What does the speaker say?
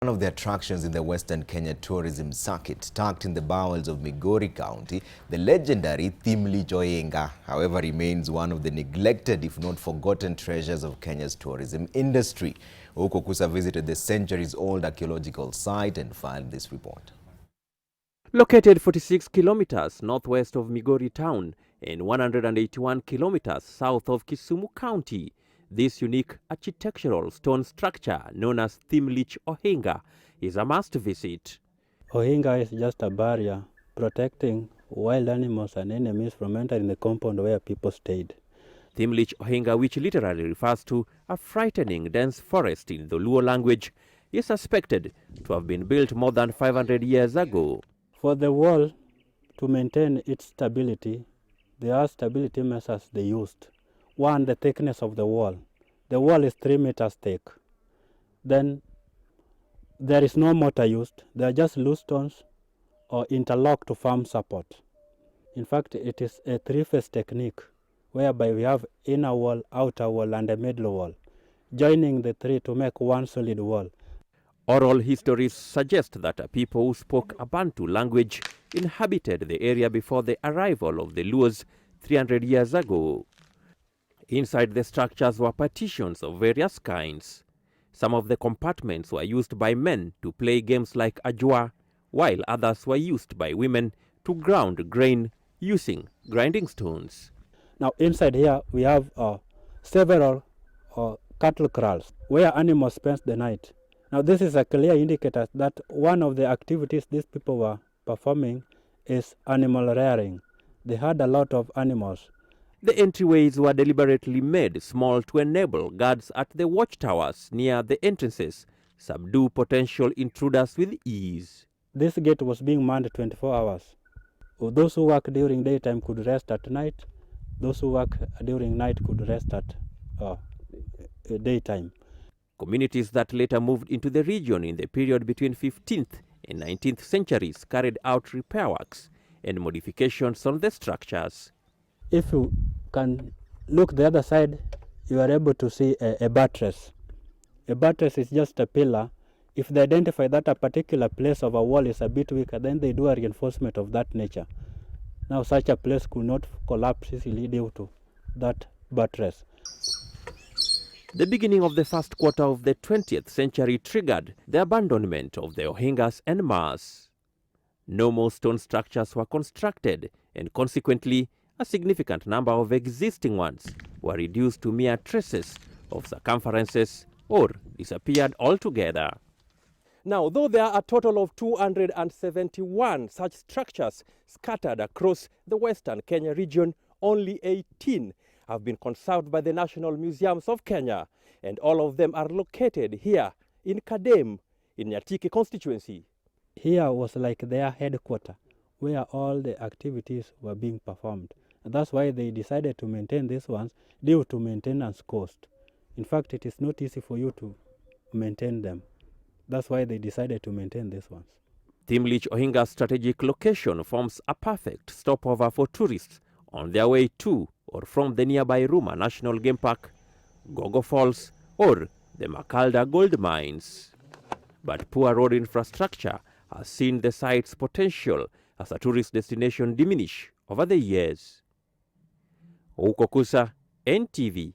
One of the attractions in the Western Kenya tourism circuit, tucked in the bowels of Migori County, the legendary Thimlich Ohinga, however, remains one of the neglected, if not forgotten, treasures of Kenya's tourism industry. Ouko Okusah visited the centuries-old archaeological site and filed this report. Located 46 kilometers northwest of Migori town and 181 kilometers south of Kisumu County, this unique architectural stone structure known as Thimlich Ohinga is a must visit. Ohinga is just a barrier protecting wild animals and enemies from entering the compound where people stayed. Thimlich Ohinga, which literally refers to a frightening dense forest in the Luo language, is suspected to have been built more than 500 years ago. For the wall to maintain its stability, there are stability measures they used. One, the thickness of the wall. The wall is 3 meters thick. Then there is no mortar used. They are just loose stones or interlocked to form support. In fact, it is a three-phase technique whereby we have inner wall, outer wall, and a middle wall, joining the three to make one solid wall. Oral histories suggest that a people who spoke a Bantu language inhabited the area before the arrival of the Luos 300 years ago. Inside the structures were partitions of various kinds. Some of the compartments were used by men to play games like ajwa, while others were used by women to ground grain using grinding stones. Now inside here we have several cattle kraals where animals spend the night. Now this is a clear indicator that one of the activities these people were performing is animal rearing. They had a lot of animals. The entryways were deliberately made small to enable guards at the watchtowers near the entrances subdue potential intruders with ease. This gate was being manned 24 hours. Those who work during daytime could rest at night. Those who work during night could rest at daytime. Communities that later moved into the region in the period between 15th and 19th centuries carried out repair works and modifications on the structures. If you can look the other side, you are able to see a buttress. A buttress is just a pillar. If they identify that a particular place of a wall is a bit weaker, then they do a reinforcement of that nature. Now such a place could not collapse easily due to that buttress. The beginning of the first quarter of the 20th century triggered the abandonment of the Ohingas en masse. No more stone structures were constructed, and consequently, a significant number of existing ones were reduced to mere traces of circumferences or disappeared altogether. Now, though there are a total of 271 such structures scattered across the Western Kenya region, only 18 have been conserved by the National Museums of Kenya, and all of them are located here in Kadem, in Nyatike constituency. Here was like their headquarters, where all the activities were being performed. And that's why they decided to maintain these ones due to maintenance cost. In fact, it is not easy for you to maintain them. That's why they decided to maintain these ones. Thimlich Ohinga's strategic location forms a perfect stopover for tourists on their way to or from the nearby Ruma National Game Park, Gogo Falls, or the Makalda gold mines. But poor road infrastructure has seen the site's potential as a tourist destination diminish over the years. Ouko Okusah, NTV.